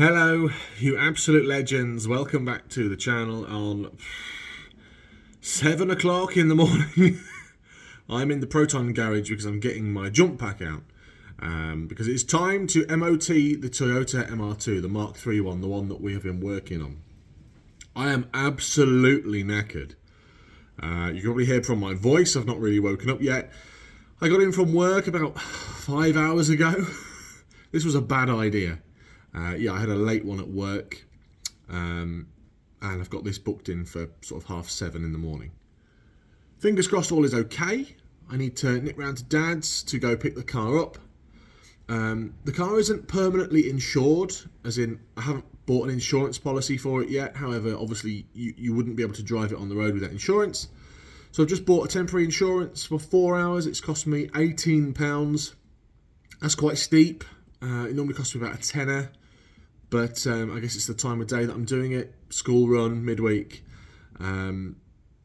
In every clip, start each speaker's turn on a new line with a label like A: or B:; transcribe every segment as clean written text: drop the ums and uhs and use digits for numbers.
A: Hello, you absolute legends. Welcome back to the channel on 7 o'clock in the morning. I'm in the Proton garage because I'm getting my jump pack out. Because it's time to MOT the Toyota MR2, the Mark III one, the one that we have been working on. I am absolutely knackered. You can probably hear from my voice, I've not really woken up yet. I got in from work about 5 hours ago. This was a bad idea. Yeah, I had a late one at work, and I've got this booked in for sort of 7:30 in the morning. Fingers crossed all is okay. I need to nip round to Dad's to go pick the car up. The car isn't permanently insured, as in I haven't bought an insurance policy for it yet. However, obviously you wouldn't be able to drive it on the road without insurance. So I've just bought a temporary insurance for 4 hours. It's cost me £18. That's quite steep. It normally costs me about a tenner. But I guess it's the time of day that I'm doing it. School run, midweek. I'm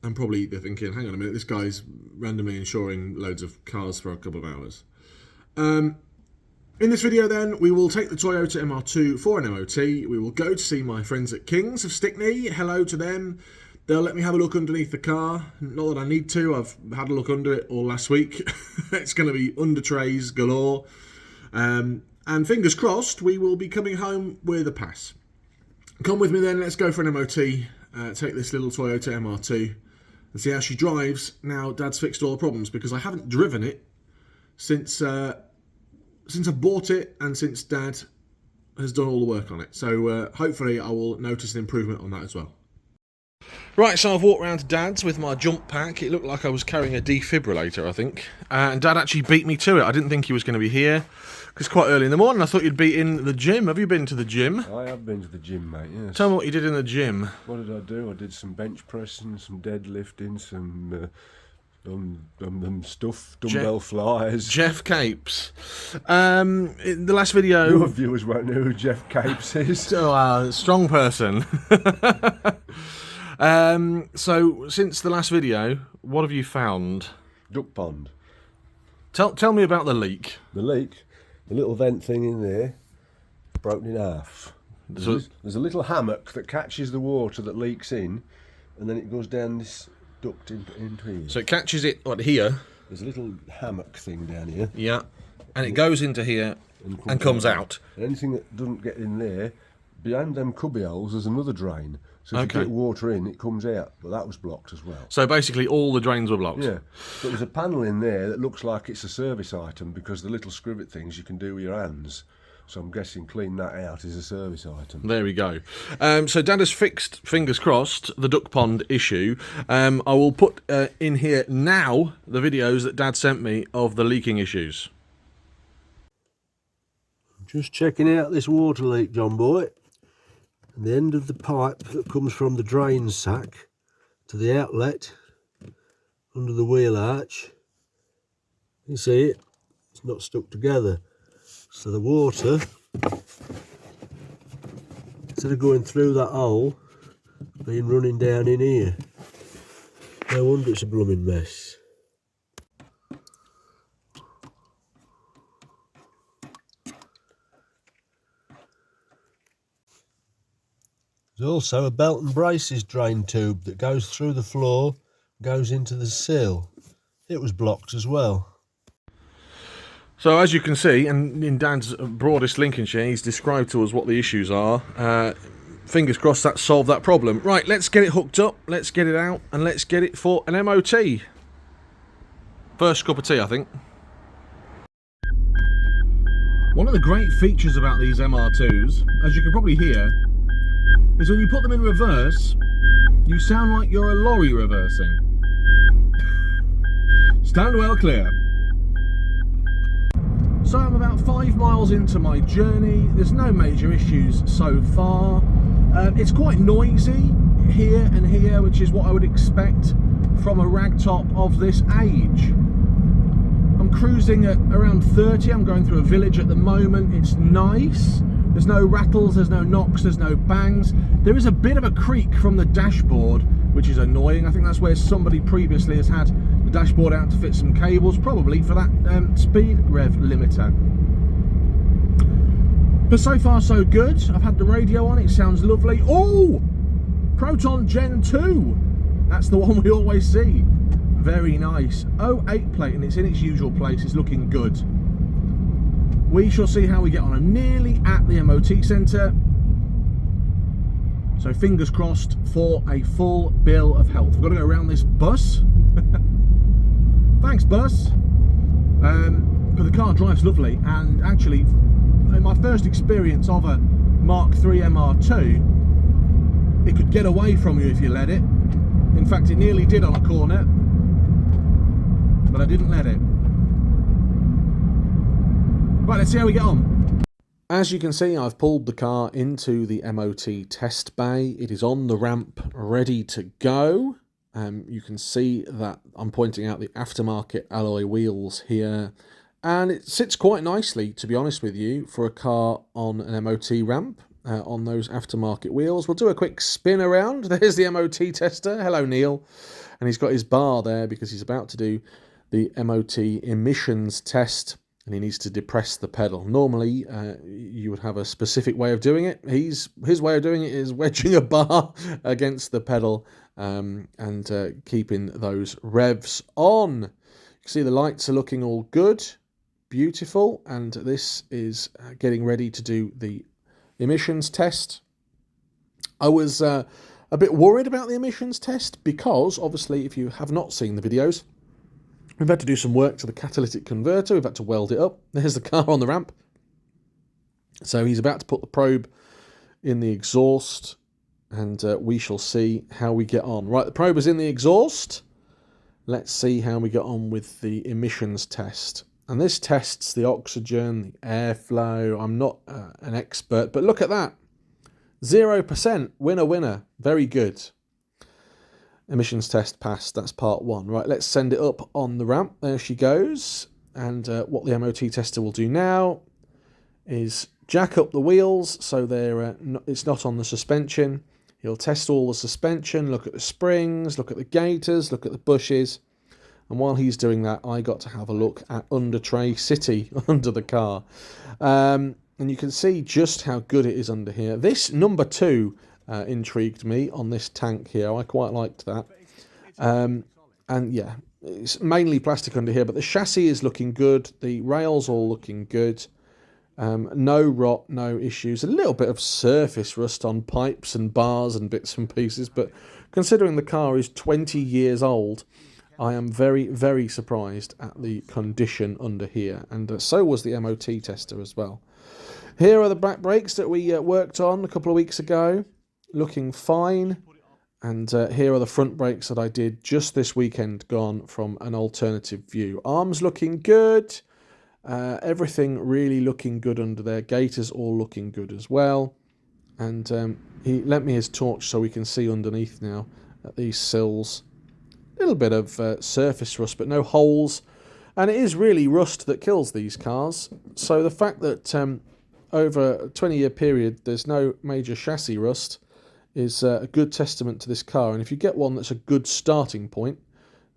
A: probably thinking, hang on a minute, this guy's randomly insuring loads of cars for a couple of hours. In this video then, we will take the Toyota MR2 for an MOT. We will go to see my friends at King's of Stickney. Hello to them. They'll let me have a look underneath the car. Not that I need to, I've had a look under it all last week. It's going to be under trays galore. And fingers crossed, we will be coming home with a pass. Come with me then, let's go for an MOT. Take this little Toyota MR2 and see how she drives now Dad's fixed all the problems, because I haven't driven it since I bought it and since Dad has done all the work on it. So hopefully I will notice an improvement on that as well. Right, so I've walked around to Dad's with my jump pack. It looked like I was carrying a defibrillator, I think. And Dad actually beat me to it. I didn't think he was going to be here, because it's quite early in the morning. I thought you'd be in the gym. Have you been to the gym?
B: I have been to the gym, mate, yes.
A: Tell me what you did in the gym.
B: What did I do? I did some bench pressing, some deadlifting, some stuff, dumbbell flyers.
A: Jeff Capes. In the last video...
B: Your viewers won't know who Jeff Capes is.
A: Oh, strong person. So, since the last video, what have you found?
B: Duck pond.
A: Tell me about the leak.
B: The leak? The little vent thing in there, broken in half. There's a little hammock that catches the water that leaks in, and then it goes down this duct into here.
A: So it catches it, what, here?
B: There's a little hammock thing down here.
A: Yeah, and it goes into here and comes out.
B: And anything that doesn't get in there, behind them cubby holes, there's another drain. So if you get water in, it comes out. But that was blocked as well.
A: So basically all the drains were blocked?
B: Yeah. But there's a panel in there that looks like it's a service item, because the little scrivet things you can do with your hands. So I'm guessing clean that out is a service item.
A: There we go. So Dad has fixed, fingers crossed, the duck pond issue. I will put in here now the videos that Dad sent me of the leaking issues.
B: Just checking out this water leak, John boy. And the end of the pipe that comes from the drain sack to the outlet under the wheel arch. You see it? It's not stuck together. So the water, instead of going through that hole, been running down in here. No wonder it's a blooming mess. There's also a belt and braces drain tube that goes through the floor, goes into the sill. It was blocked as well.
A: So as you can see, and in Dad's broadest Lincolnshire, he's described to us what the issues are. Fingers crossed that solved that problem. Right, let's get it hooked up, let's get it out, and let's get it for an MOT. First cup of tea, I think. One of the great features about these MR2s, as you can probably hear, is when you put them in reverse, you sound like you're a lorry reversing. Stand well clear. So I'm about 5 miles into my journey. There's no major issues so far. It's quite noisy here and here, which is what I would expect from a ragtop of this age. I'm cruising at around 30. I'm going through a village at the moment. It's nice. There's no rattles, there's no knocks, there's no bangs. There is a bit of a creak from the dashboard, which is annoying. I think that's where somebody previously has had the dashboard out to fit some cables, probably for that speed rev limiter. But so far so good. I've had the radio on, it sounds lovely. Oh, Proton Gen 2. That's the one we always see. Very nice. 08 plate, and it's in its usual place. It's looking good. We shall see how we get on. I'm nearly at the MOT centre. So fingers crossed for a full bill of health. We've got to go around this bus. Thanks, bus. But the car drives lovely, and actually, in my first experience of a Mark III MR2, it could get away from you if you let it. In fact, it nearly did on a corner, but I didn't let it. Right, let's see how we get on. As you can see, I've pulled the car into the MOT test bay. It is on the ramp, ready to go. You can see that I'm pointing out the aftermarket alloy wheels here. And it sits quite nicely, to be honest with you, for a car on an MOT ramp, on those aftermarket wheels. We'll do a quick spin around. There's the MOT tester. Hello, Neil. And he's got his bar there because he's about to do the MOT emissions test, and he needs to depress the pedal. Normally, you would have a specific way of doing it. His way of doing it is wedging a bar against the pedal and keeping those revs on. You can see the lights are looking all good. Beautiful, and this is getting ready to do the emissions test. I was a bit worried about the emissions test because, obviously, if you have not seen the videos, we've had to do some work to the catalytic converter. We've had to weld it up. There's the car on the ramp. So he's about to put the probe in the exhaust, and we shall see how we get on. Right, the probe is in the exhaust. Let's see how we get on with the emissions test. And this tests the oxygen, the airflow. I'm not an expert, but look at that. 0%, winner, winner. Very good. Emissions test passed, that's part one. Right, let's send it up on the ramp. There she goes. And what the MOT tester will do now is jack up the wheels so it's not on the suspension. He'll test all the suspension, look at the springs, look at the gaiters, look at the bushes. And while he's doing that, I got to have a look at under tray city under the car. And you can see just how good it is under here. This number 2 intrigued me on this tank here. I quite liked that. And yeah, it's mainly plastic under here, but the chassis is looking good. The rails all looking good. No rot, no issues. A little bit of surface rust on pipes and bars and bits and pieces, but considering the car is 20 years old, I am very, very surprised at the condition under here, and so was the MOT tester as well. Here are the back brakes that we worked on a couple of weeks ago, looking fine, and here are the front brakes that I did just this weekend, gone from an alternative view. Arms looking good, everything really looking good under there, gaiters all looking good as well, and he lent me his torch so we can see underneath now at these sills. A little bit of surface rust, but no holes. And it is really rust that kills these cars. So the fact that over a 20-year period there's no major chassis rust is a good testament to this car. And if you get one that's a good starting point,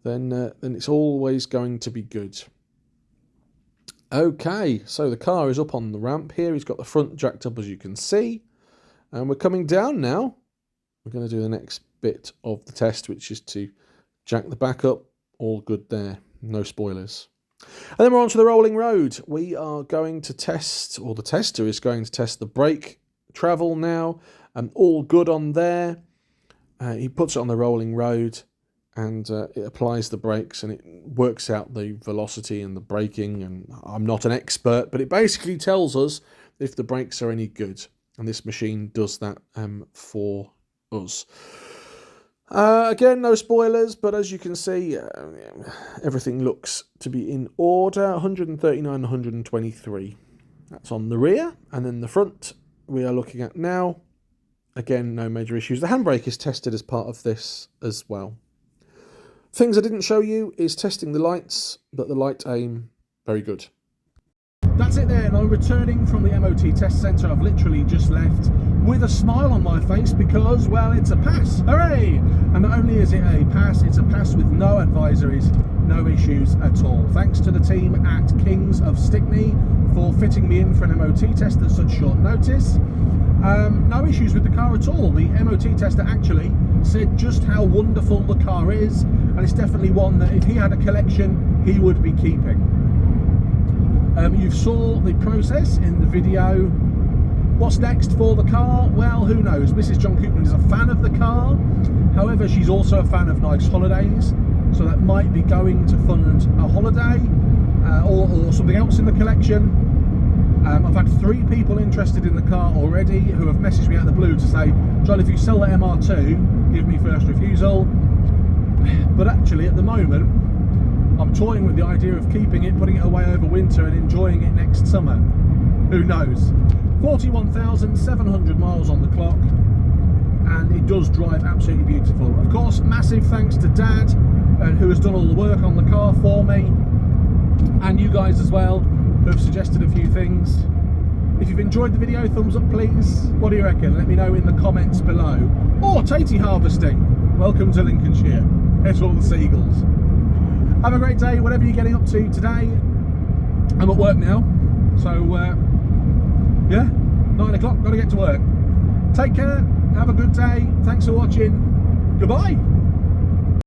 A: then it's always going to be good. Okay, so the car is up on the ramp here. He's got the front jacked up, as you can see. And we're coming down now. We're going to do the next bit of the test, which is to jack the back up. All good there, no spoilers. And then we're on to the rolling road. We are going to test, or the tester is going to test the brake travel now. All good on there. He puts it on the rolling road and it applies the brakes and it works out the velocity and the braking. And I'm not an expert, but it basically tells us if the brakes are any good. And this machine does that for us. Again, no spoilers, but as you can see, everything looks to be in order. 139, 123. That's on the rear. And then the front we are looking at now. Again, no major issues. The handbrake is tested as part of this as well. Things I didn't show you is testing the lights, but the light aim, very good. That's it then. I'm returning from the MOT test centre. I've literally just left with a smile on my face because, well, it's a pass. Hooray! And not only is it a pass, it's a pass with no advisories, no issues at all. Thanks to the team at Kings of Stickney for fitting me in for an MOT test at such short notice. No issues with the car at all. The MOT tester actually said just how wonderful the car is, and it's definitely one that if he had a collection, he would be keeping. You saw the process in the video. What's next for the car? Well, who knows? Mrs. John Coupland is a fan of the car. However, she's also a fan of nice holidays, so that might be going to fund a holiday or something else in the collection. I've had 3 people interested in the car already who have messaged me out of the blue to say, John, if you sell the MR2, give me first refusal. But actually, at the moment, I'm toying with the idea of keeping it, putting it away over winter and enjoying it next summer. Who knows? 41,700 miles on the clock, and it does drive absolutely beautiful. Of course, massive thanks to Dad, who has done all the work on the car for me, and you guys as well, who have suggested a few things. If you've enjoyed the video, thumbs up please. What do you reckon? Let me know in the comments below. Or tatey harvesting. Welcome to Lincolnshire. Here's all the seagulls. Have a great day, whatever you're getting up to today. I'm at work now, so yeah, 9 o'clock, gotta get to work. Take care, have a good day, thanks for watching, goodbye.